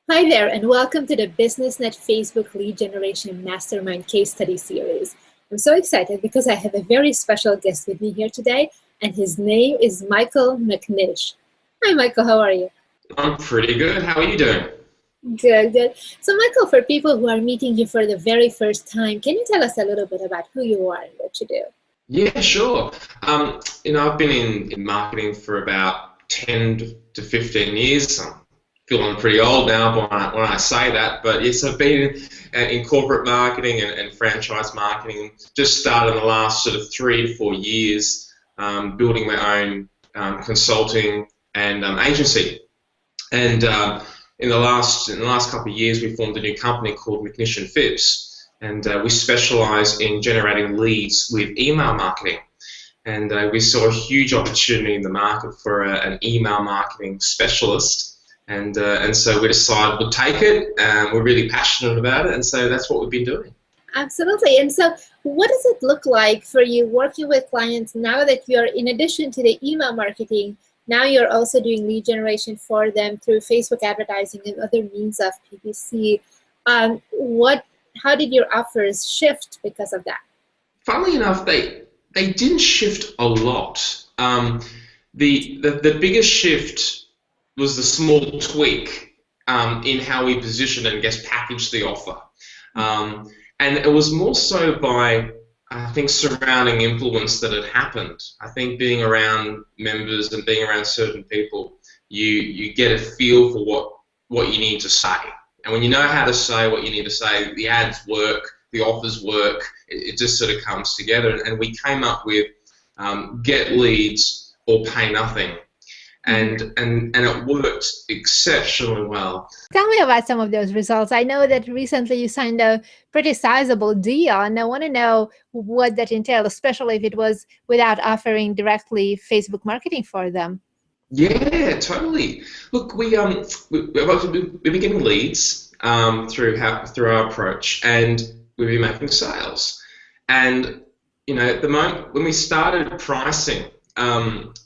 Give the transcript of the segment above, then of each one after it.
Hi there, and welcome to the BusinessNet Facebook Lead Generation Mastermind Case Study Series. I'm so excited because I have a very special guest with me here today, and his name is Michael McNish. Hi, Michael, how are you? I'm pretty good. How are you doing? Good, good. So, Michael, for people who are meeting you for the very first time, can you tell us a little bit about who you are and what you do? Yeah, sure. I've been in marketing for about 10 to 15 years. I'm feeling pretty old now when I say that, but yes, I've been in corporate marketing and franchise marketing. Just started in the last sort of 3 to 4 years, building my own consulting and agency. And in the last couple of years, we formed a new company called McNish and Phipps, and we specialise in generating leads with email marketing. And we saw a huge opportunity in the market for an email marketing specialist, and so we decided we'd take it. And we're really passionate about it, and so that's what we've been doing. Absolutely. And so what does it look like for you working with clients now that you're, in addition to the email marketing, now you're also doing lead generation for them through Facebook advertising and other means of PPC? How did your offers shift because of that? Funnily enough, they didn't shift a lot. The biggest shift was the small tweak in how we positioned and packaged the offer. And it was more so by, I think, surrounding influence that had happened. I think being around members and being around certain people, you get a feel for what you need to say. And when you know how to say what you need to say, the ads work, the offers work, it just sort of comes together. And we came up with get leads or pay nothing. And it worked exceptionally well. Tell me about some of those results. I know that recently you signed a pretty sizable deal, and I want to know what that entailed, especially if it was without offering directly Facebook marketing for them. Yeah, totally. Look, we've been getting leads through our approach, and we've been making sales. And at the moment when we started pricing,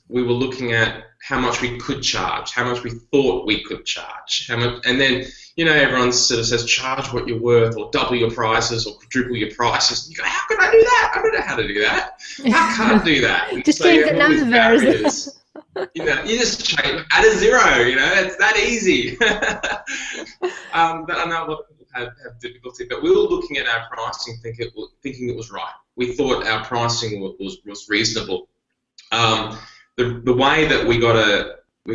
we were looking at how much we could charge, how much we thought we could charge, and then everyone sort of says charge what you're worth, or double your prices, or quadruple your prices. And you go, how can I do that? I don't know how to do that. How can I do that? Just change the numbers. You just change, add a zero. It's that easy. But I know a lot of people have difficulty. But we were looking at our pricing, thinking it was right. We thought our pricing was reasonable. The way that we got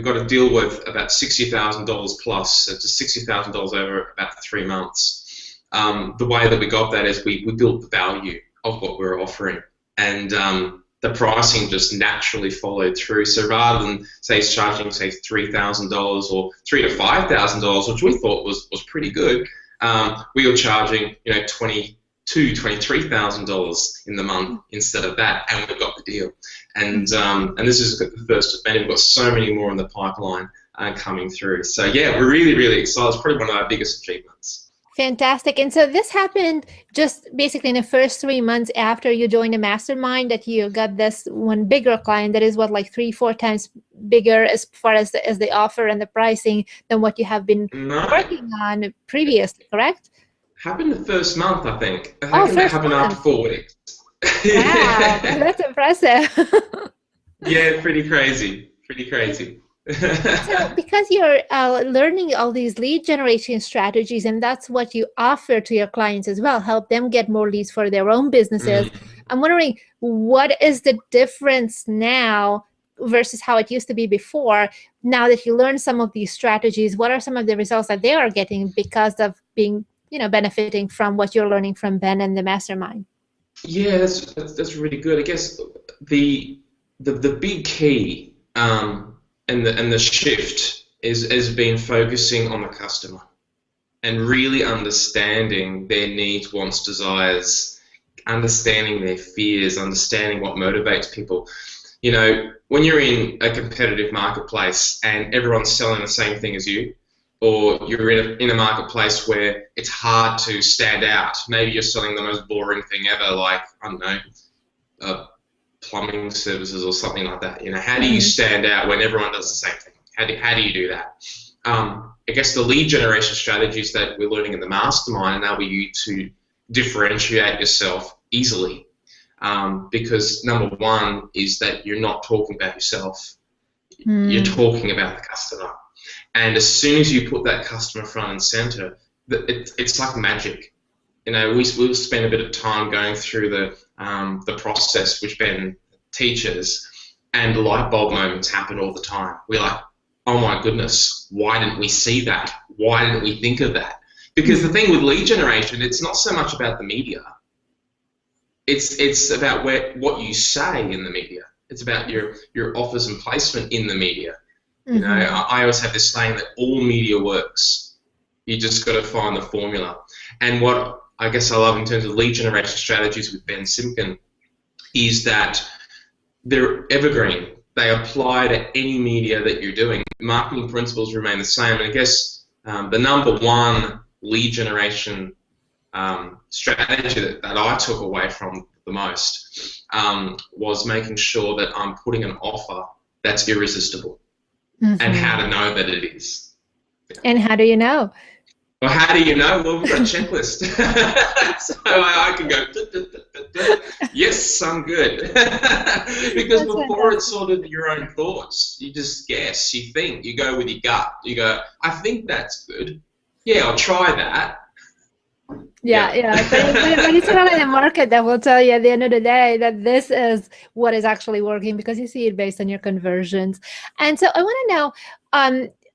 to deal with about $60,000 plus, so to $60,000 over about 3 months. The way that we got that is we built the value of what we were offering, and the pricing just naturally followed through. So rather than charging $3,000 or $3,000 to $5,000, which we thought was pretty good, we were charging $23,000 in the month instead of that, and we got the deal. And this is the first of many. We've got so many more in the pipeline coming through. So yeah, we're really, really excited. It's probably one of our biggest achievements. Fantastic. And so this happened just basically in the first 3 months after you joined the Mastermind, that you got this one bigger client that is like 3-4 times bigger as far as the offer and the pricing than what you have been working on previously, correct? Happened the first month, I think. It happened after 4 weeks. Wow, that's impressive. Yeah, pretty crazy. So because you're learning all these lead generation strategies, and that's what you offer to your clients as well, help them get more leads for their own businesses. I'm wondering, what is the difference now versus how it used to be before? Now that you learn some of these strategies, what are some of the results that they are getting because of being, benefiting from what you're learning from Ben and the Mastermind? Yeah, that's really good. I guess the big key and the shift has been focusing on the customer and really understanding their needs, wants, desires, understanding their fears, understanding what motivates people. When you're in a competitive marketplace and everyone's selling the same thing as you, or you're in a marketplace where it's hard to stand out. Maybe you're selling the most boring thing ever, like, I don't know, plumbing services or something like that. How do you stand out when everyone does the same thing? How do you do that? I guess the lead generation strategies that we're learning in the Mastermind enable you to differentiate yourself easily. Because number one is that you're not talking about yourself, you're talking about the customer. And as soon as you put that customer front and center, it's like magic. We'll spend a bit of time going through the process which Ben teaches, and light bulb moments happen all the time. We're like, oh my goodness, why didn't we see that? Why didn't we think of that? Because the thing with lead generation, it's not so much about the media. It's about what you say in the media. It's about your offers and placement in the media. I always have this saying that all media works. You just got to find the formula. And what I guess I love in terms of lead generation strategies with Ben Simkin is that they're evergreen. They apply to any media that you're doing. Marketing principles remain the same. And I guess the number one lead generation strategy that I took away from the most was making sure that I'm putting an offer that's irresistible, and how to know that it is. And how do you know? Well, how do you know? Well, we've got a checklist. So I can go, yes, I'm good. Because before it's sort of your own thoughts. You just guess, you think, you go with your gut. You go, I think that's good. Yeah, I'll try that. Yeah. But it's really the market that will tell you at the end of the day that this is what is actually working, because you see it based on your conversions. And so I want to know,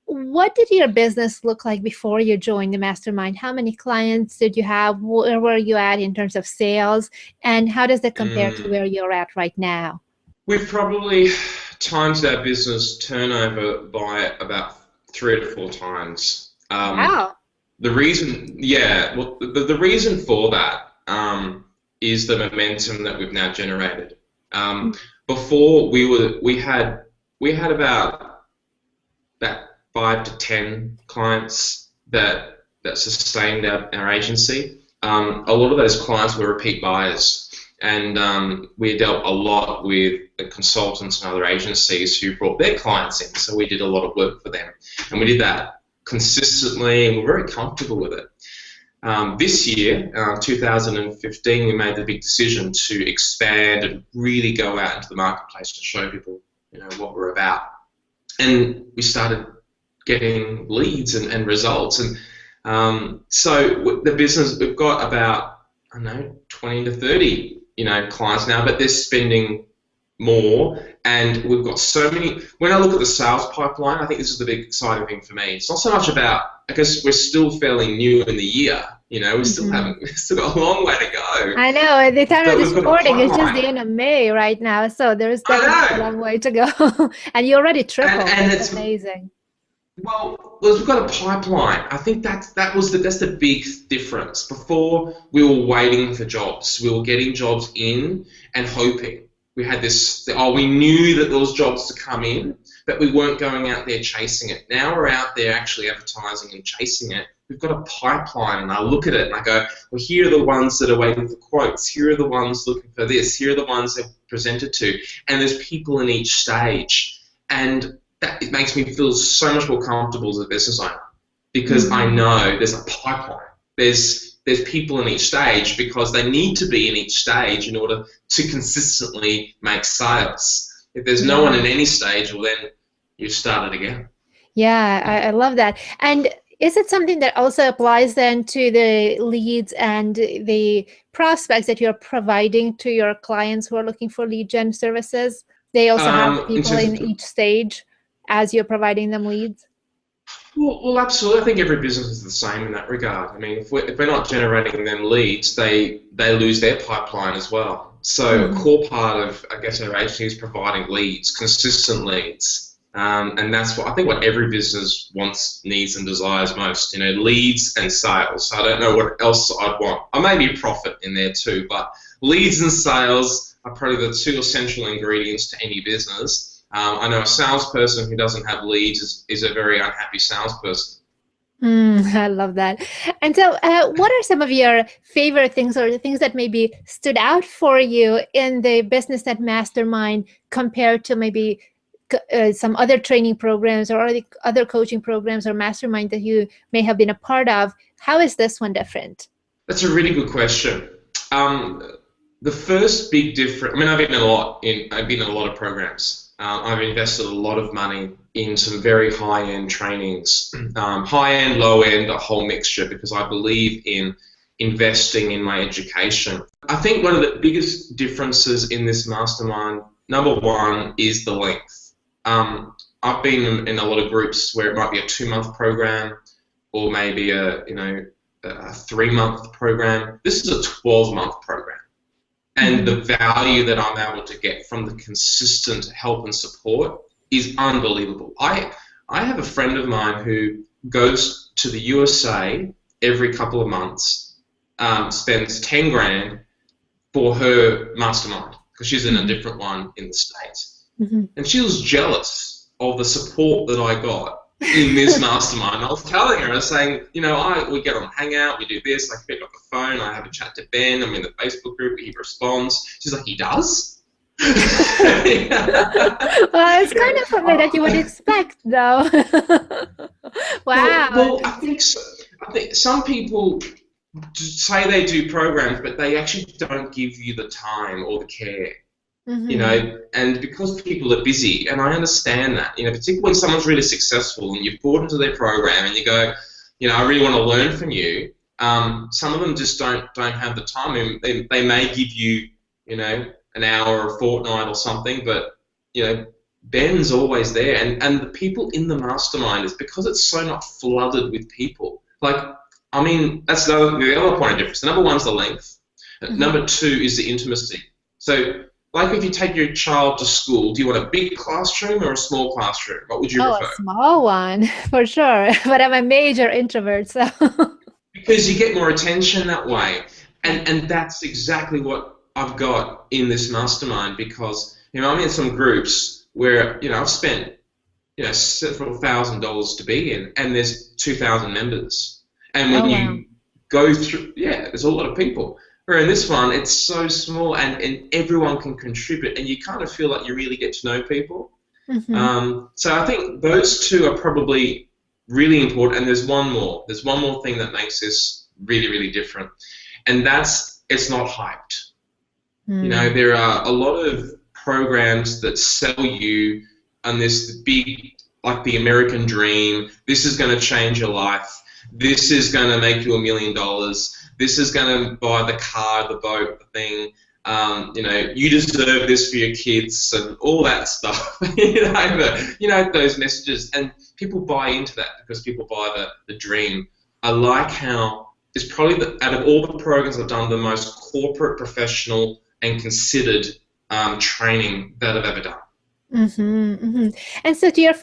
what did your business look like before you joined the Mastermind? How many clients did you have? Where were you at in terms of sales? And how does that compare to where you're at right now? We've probably times our business turnover by about 3 to 4 times. Wow. The reason, the reason for that is the momentum that we've now generated. Before we had about 5 to 10 clients that sustained our agency. A lot of those clients were repeat buyers, and we dealt a lot with the consultants and other agencies who brought their clients in. So we did a lot of work for them, and we did that consistently, and we're very comfortable with it. This year, 2015, we made the big decision to expand and really go out into the marketplace to show people, what we're about. And we started getting leads and results. And so the business, we've got about, 20 to 30, clients now, but they're spending more, and we've got so many. When I look at the sales pipeline, I think this is the big exciting thing for me. It's not so much about, because we're still fairly new in the year, we've still got a long way to go. I know, at the time of this recording, it's just the end of May right now, so there's definitely a long way to go. And you already tripled. And it's amazing. Well, we've got a pipeline. I think that's the big difference. Before, we were waiting for jobs. We were getting jobs in and hoping. We had this, we knew that there was jobs to come in, but we weren't going out there chasing it. Now we're out there actually advertising and chasing it. We've got a pipeline, and I look at it and I go, well, here are the ones that are waiting for quotes. Here are the ones looking for this. Here are the ones they've presented to. And there's people in each stage. And it makes me feel so much more comfortable as a business owner, because I know there's a pipeline. There's people in each stage, because they need to be in each stage in order to consistently make sales. If there's no one in any stage, well, then you've started again. Yeah, I love that. And is it something that also applies then to the leads and the prospects that you're providing to your clients who are looking for lead gen services? They also have people in each stage as you're providing them leads? Well, absolutely. I think every business is the same in that regard. I mean, if we're not generating them leads, they lose their pipeline as well. So a core part of, I guess, our agency is providing leads, consistent leads. And that's what every business wants, needs, and desires most. Leads and sales. I don't know what else I'd want. I may be profit in there too, but leads and sales are probably the 2 essential ingredients to any business. I know a salesperson who doesn't have leads is a very unhappy salesperson. I love that. And so what are some of your favorite things, or the things that maybe stood out for you in the business at Mastermind compared to maybe some other training programs or other coaching programs or mastermind that you may have been a part of. How is this one different? That's a really good question. The first big difference, I mean, I've been in a lot of programs. I've invested a lot of money in some very high-end trainings, high-end, low-end, a whole mixture, because I believe in investing in my education. I think one of the biggest differences in this mastermind, number one, is the length. I've been in a lot of groups where it might be a 2-month program or maybe a 3-month program. This is a 12-month program. And the value that I'm able to get from the consistent help and support is unbelievable. I have a friend of mine who goes to the USA every couple of months, spends 10 grand for her mastermind because she's in a different one in the States. And she was jealous of the support that I got in this mastermind. I was telling her, I was saying, we get on Hangout, we do this, I pick up the phone, I have a chat to Ben, I'm in the Facebook group, he responds. She's like, he does? Well, it's kind of something that you would expect, though. Wow. Well, I think some people say they do programs, but they actually don't give you the time or the care. And because people are busy, and I understand that, particularly when someoe's really successful and you've bought into their program and you go, I really want to learn from you. Some of them just don't have the time. And they may give you, an hour or a fortnight or something, but Ben's always there. And the people in the mastermind is because it's so not flooded with people. That's the other point of difference. Number one is the length. Number two is the intimacy. So, like if you take your child to school, do you want a big classroom or a small classroom? What would you prefer? A small one, for sure. But I'm a major introvert, so. Because you get more attention that way. And that's exactly what I've got in this mastermind, because, I'm in some groups where, I've spent, several $1,000s to be in, and there's 2,000 members. And when you go through, there's a lot of people. Where in this one, it's so small and everyone can contribute, and you kind of feel like you really get to know people. So I think those two are probably really important. And there's one more. There's one more thing that makes this really, really different, and that's it's not hyped. There are a lot of programs that sell you on this big, like the American dream. This is going to change your life. This is going to make you $1 million. This is going to buy the car, the boat, the thing. You deserve this for your kids and all that stuff. Those messages, and people buy into that because people buy the dream. I like how it's probably out of all the programs I've done, the most corporate, professional, and considered training that I've ever done. And so to your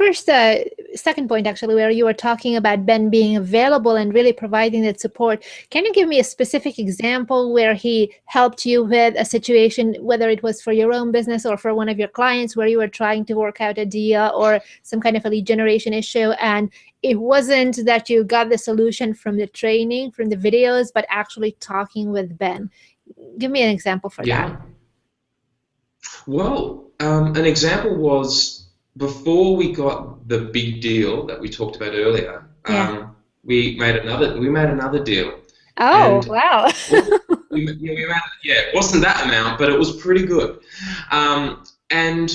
second point, actually, where you were talking about Ben being available and really providing that support, can you give me a specific example where he helped you with a situation, whether it was for your own business or for one of your clients, where you were trying to work out a deal or some kind of a lead generation issue, and it wasn't that you got the solution from the training, from the videos, but actually talking with Ben? Give me an example for that. Well, an example was before we got the big deal that we talked about earlier. We made another deal. Oh, and wow! It wasn't that amount, but it was pretty good. And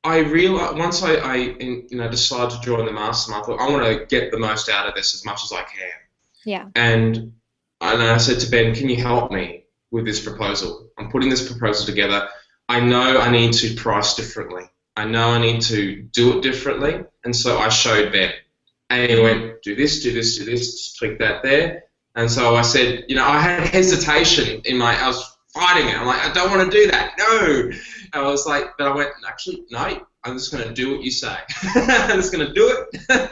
I realized once I decided to join the mastermind, I thought I want to get the most out of this as much as I can. Yeah. And I said to Ben, "Can you help me with this proposal? I'm putting this proposal together. I know I need to price differently. I know I need to do it differently." And so I showed Ben. And he went, do this, just tweak that there. And so I said, I had hesitation I was fighting it. I'm like, I don't want to do that. No. I was like, but I went, actually, no, I'm just going to do what you say. I'm just going to do it.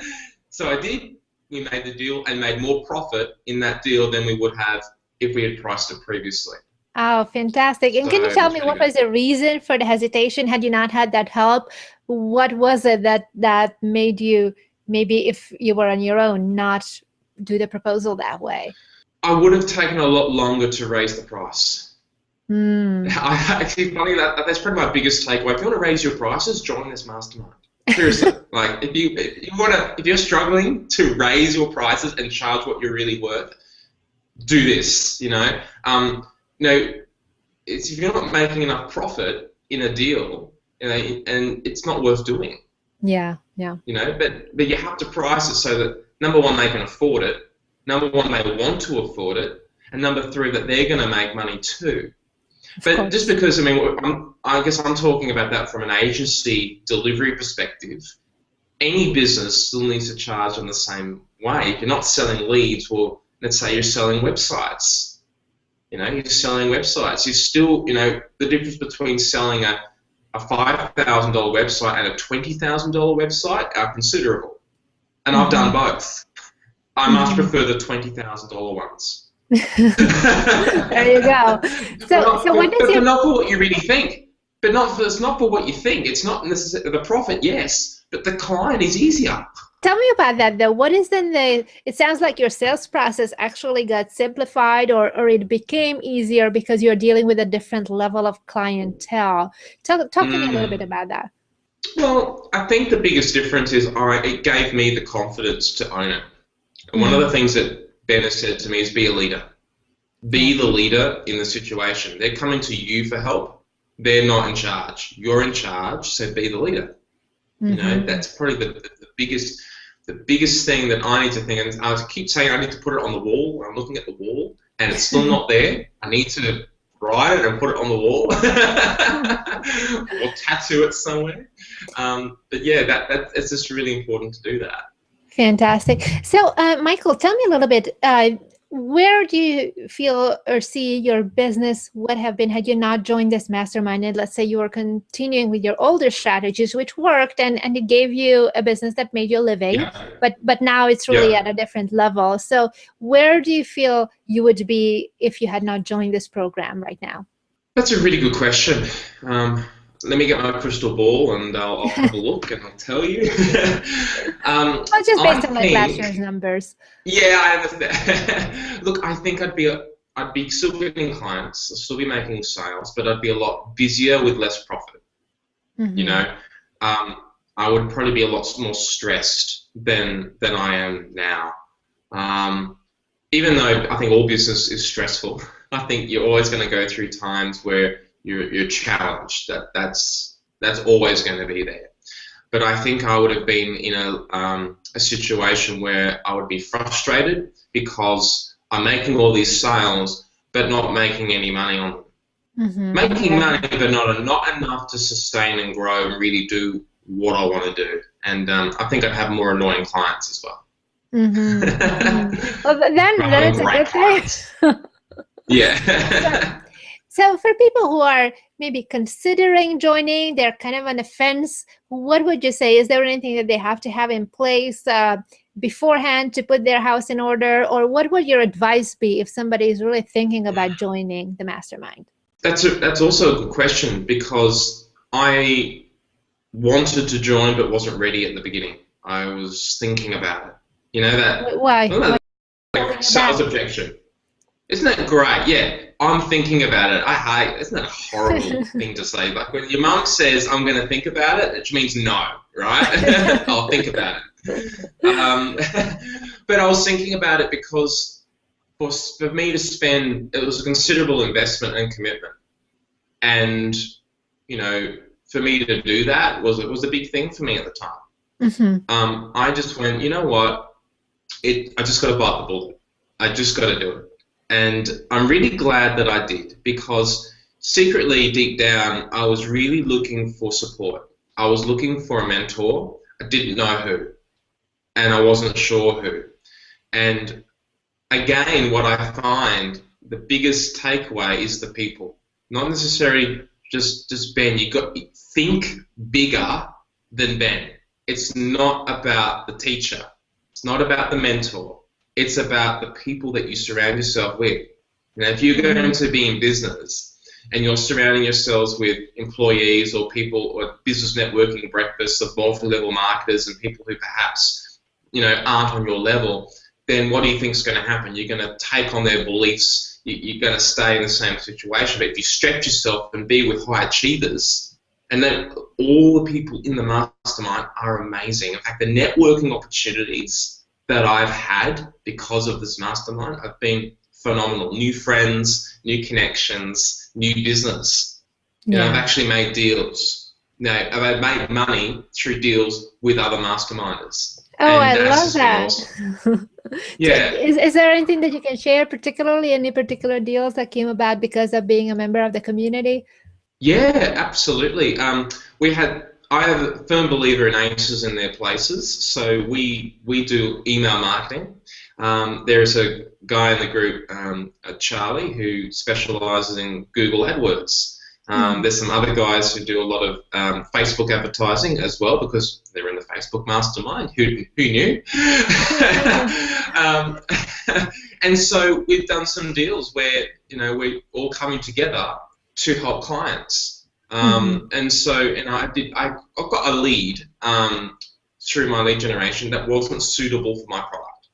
So I did. We made the deal and made more profit in that deal than we would have if we had priced it previously. Oh, fantastic. And can you tell me what was the reason for the hesitation? Had you not had that help, what was it that made you, maybe if you were on your own, not do the proposal that way? I would have taken a lot longer to raise the price. I actually, funny, that's probably my biggest takeaway. If you want to raise your prices, join this mastermind. Seriously, like if you're struggling to raise your prices and charge what you're really worth, do this. It's if you're not making enough profit in a deal, and it's not worth doing. Yeah. But you have to price it so that number one, they can afford it. Number one, they want to afford it, and number three, that they're going to make money too. But just because, I guess I'm talking about that from an agency delivery perspective. Any business still needs to charge in the same way. If you're not selling leads, well, let's say you're selling websites. You're selling websites. You still, the difference between selling a $5,000 website and a $20,000 website are considerable. And I've done both. I much prefer the $20,000 ones. There you go. But not for what you really think. It's not for what you think. It's not necessarily the profit, yes, but the client is easier. Tell me about that, though. What is then it sounds like your sales process actually got simplified or it became easier because you're dealing with a different level of clientele. Talk to me a little bit about that. Well, I think the biggest difference is it gave me the confidence to own it. And one of the things that Ben has said to me is be a leader. Be the leader in the situation. They're coming to you for help. They're not in charge. You're in charge, so be the leader. That's probably the biggest thing that I need to think. And I keep saying I need to put it on the wall. I'm looking at the wall, and it's still not there. I need to write it and put it on the wall, or tattoo it somewhere. But yeah, it's just really important to do that. Fantastic. So, Michael, tell me a little bit. Where do you feel or see your business would have been had you not joined this mastermind? And let's say you were continuing with your older strategies, which worked, and it gave you a business that made you a living, but now it's really at a different level. So where do you feel you would be if you had not joined this program right now? That's a really good question. Let me get my crystal ball and I'll have a look and I'll tell you. Well, just based on like last year's numbers. Yeah, I understand. Look, I think I'd be still getting clients, I'll still be making sales, but I'd be a lot busier with less profit. I would probably be a lot more stressed than I am now. Even though I think all business is stressful, I think you're always going to go through times where you're challenged. That's always going to be there. But I think I would have been in a situation where I would be frustrated because I'm making all these sales but not making any money on them. Making money but not enough to sustain and grow and really do what I want to do. And I think I'd have more annoying clients as well. Well, then it's a good thing. Yeah. So for people who are maybe considering joining, they're kind of on the fence, what would you say? Is there anything that they have to have in place beforehand to put their house in order? Or what would your advice be if somebody is really thinking about joining the mastermind? That's also a good question, because I wanted to join but wasn't ready at the beginning. I was thinking about it. You know that? Why? Like sales objection. Isn't that great? Yeah, I'm thinking about it. Isn't that a horrible thing to say? Like when your mum says, I'm going to think about it, which means no, right? I'll think about it. But I was thinking about it because for me to spend, it was a considerable investment and commitment. And, for me to do that was a big thing for me at the time. I just went, you know what? I just got to bite the bullet. I just got to do it. And I'm really glad that I did, because secretly, deep down, I was really looking for support. I was looking for a mentor. I didn't know who, and I wasn't sure who. And again, what I find, the biggest takeaway is the people. Not necessarily just Ben. You got to think bigger than Ben. It's not about the teacher. It's not about the mentor. It's about the people that you surround yourself with. If you're going to be in business and you're surrounding yourselves with employees or people or business networking breakfasts of multi-level marketers and people who perhaps, aren't on your level, then what do you think is going to happen? You're going to take on their beliefs. You're going to stay in the same situation. But if you stretch yourself and be with high achievers, And then all the people in the mastermind are amazing. In fact, the networking opportunities that I've had because of this mastermind have been phenomenal. New friends, new connections, new business. You know, I've actually made deals. You know, I've made money through deals with other masterminders. Oh, And I that's love just been that. awesome. So Yeah. is there anything that you can share, particularly any particular deals that came about because of being a member of the community? Yeah, absolutely. I have a firm believer in aces in their places, so we do email marketing. There's a guy in the group, Charlie, who specialises in Google AdWords. There's some other guys who do a lot of Facebook advertising as well because they're in the Facebook mastermind. Who knew? um, and so we've done some deals where we're all coming together to help clients. And so, I got a lead through my lead generation that wasn't suitable for my product.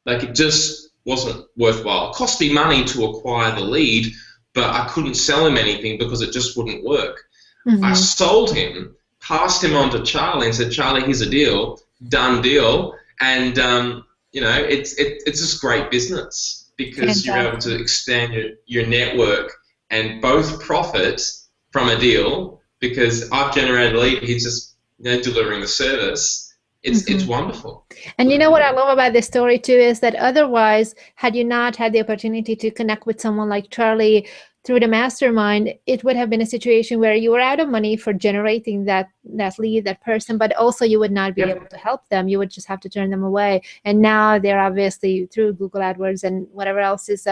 Like, it just wasn't worthwhile. It cost me money to acquire the lead, but I couldn't sell him anything because it just wouldn't work. I sold him, passed him on to Charlie and said, Charlie, here's a deal, done deal. And, it's just great business because you're able to expand your network and both profit from a deal because I've generated a lead, he's just delivering the service. It's wonderful. And you know what I love about this story too is that otherwise, had you not had the opportunity to connect with someone like Charlie through the mastermind, it would have been a situation where you were out of money for generating that lead, that person, but also you would not be able to help them. You would just have to turn them away. And now they're obviously through Google AdWords and whatever else is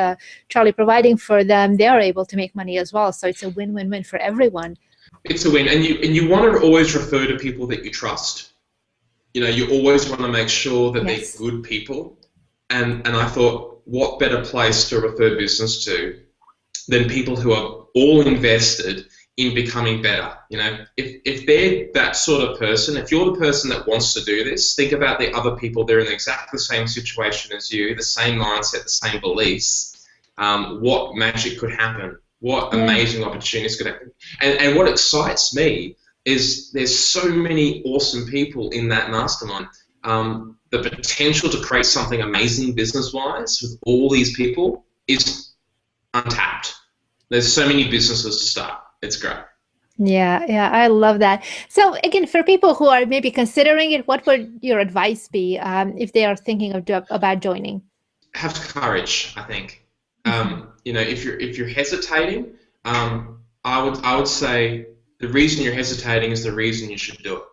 Charlie providing for them, they are able to make money as well. So it's a win-win-win for everyone. It's a win, and you want to always refer to people that you trust. You always want to make sure that they're good people. And I thought, what better place to refer business to than people who are all invested in becoming better? If they're that sort of person, if you're the person that wants to do this, think about the other people. They're in exactly the same situation as you, the same mindset, the same beliefs. What magic could happen? What amazing opportunities could happen? And what excites me is there's so many awesome people in that mastermind. The potential to create something amazing business-wise with all these people is untapped. There's so many businesses to start. It's great. Yeah, I love that. So again, for people who are maybe considering it, what would your advice be if they are thinking about joining? Have courage, I think. If you're hesitating, I would say the reason you're hesitating is the reason you should do it.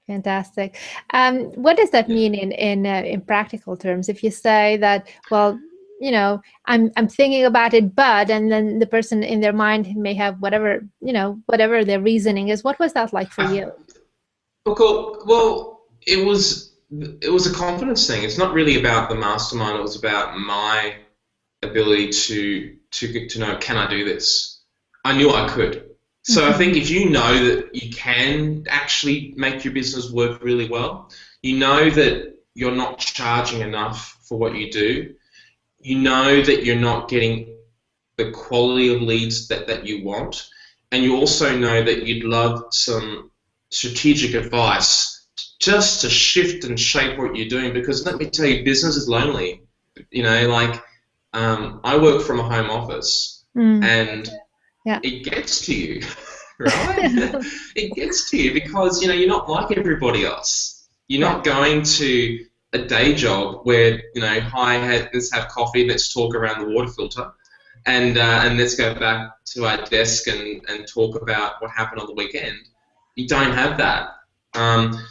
Fantastic. What does that mean in practical terms? If you say that, well, I'm thinking about it, but, and then the person in their mind may have whatever their reasoning is. What was that like for you? Well, it was a confidence thing. It's not really about the mastermind. It was about my ability to know, can I do this? I knew I could. So I think if you know that you can actually make your business work really well, you know that you're not charging enough for what you do, you know that you're not getting the quality of leads that you want, and you also know that you'd love some strategic advice just to shift and shape what you're doing, because let me tell you, business is lonely. I work from a home office and it gets to you, right? It gets to you because, you're not like everybody else. You're not going to a day job where, hi, let's have coffee, let's talk around the water filter, and let's go back to our desk and talk about what happened on the weekend. You don't have that.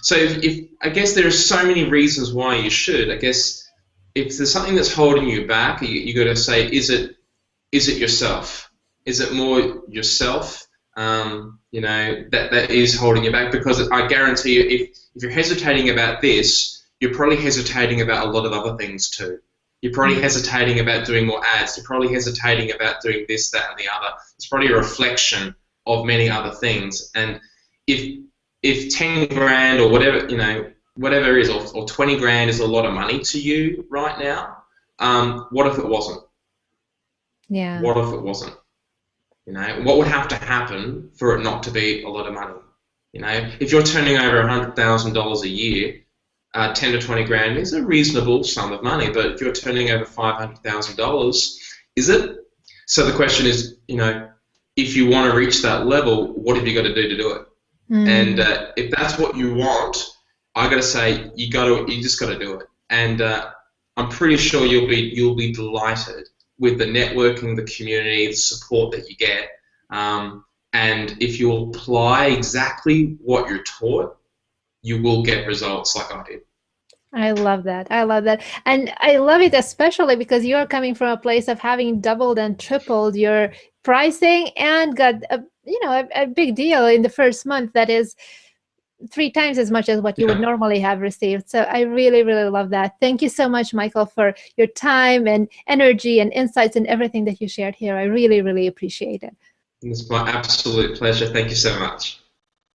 So if I guess there are so many reasons why you should. I guess if there's something that's holding you back, you got to say, is it yourself? Is it more yourself? That is holding you back, because I guarantee you, if you're hesitating about this, you're probably hesitating about a lot of other things too. You're probably hesitating about doing more ads. You're probably hesitating about doing this, that, and the other. It's probably a reflection of many other things. And if 10 grand or whatever it is, or 20 grand is a lot of money to you right now, what if it wasn't? Yeah. What if it wasn't? What would have to happen for it not to be a lot of money? You know, if you're turning over $100,000 a year, 10 to 20 grand is a reasonable sum of money. But if you're turning over $500,000, is it? So the question is, you know, if you want to reach that level, what have you got to do to do it? And if that's what you want, I got to say you just got to do it. And I'm pretty sure you'll be delighted with the networking, the community, the support that you get. And if you apply exactly what you're taught, you will get results like I did. I love that. I love that. And I love it especially because you're coming from a place of having doubled and tripled your pricing and got a big deal in the first month that is 3 times as much as what you would normally have received. So I really, really love that. Thank you so much, Michael, for your time and energy and insights and everything that you shared here. I really, really appreciate it. It's my absolute pleasure. Thank you so much.